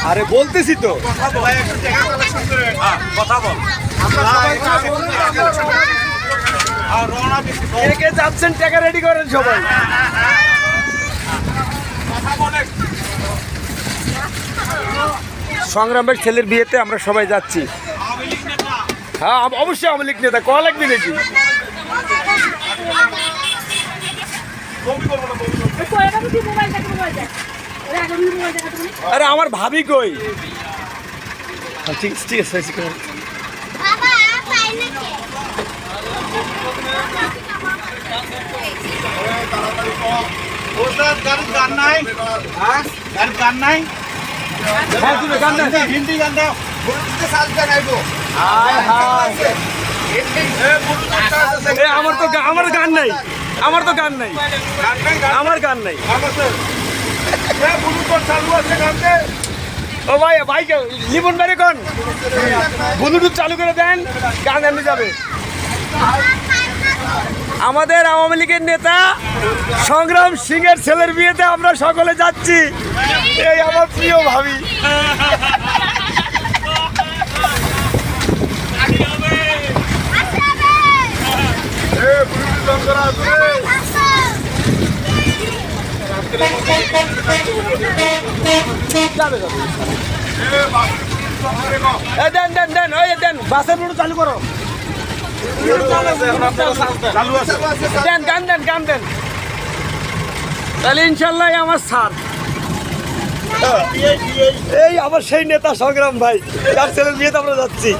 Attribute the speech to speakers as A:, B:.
A: আরে বলতেছি তো।
B: কথা বল।
A: কে যাচ্ছেন টাকা রেডি করেন সবাই। সংগ্রামের ছেলের বিয়েতে আমরা সবাই যাচ্ছি। হ্যাঁ অবশ্যই আওয়ামী লীগ নেতা কল লাগবে নাকি? আরে আমার ভাবি কই? ঠিক ঠিক আছে।
B: গান নাই, গান নাই, হিন্দি গান দাও।
A: আমার গান নাই, আমার তো গান নাই, আমার গান নাই। ও ভাই ভাই লিমন বাড়ি কোন ব্লুটুথ চালু করে দেন, গান এমনি যাবে। আমাদের আওয়ামী লীগের নেতা সংগ্রাম সিংয়ের ছেলের বিয়েতে আমরা সকলে যাচ্ছি। এই আমার প্রিয় ভাবি। দেন দেন দেন ওই দেন বাসের ব্লুটুথ চালু করো। দেন গান দেন গান দেন, তাহলে ইনশাল্লাহ আমার স্যার। এই আমার সেই নেতা সংগ্রাম ভাই, যার ছেলের বিয়েতে আমরা যাচ্ছি।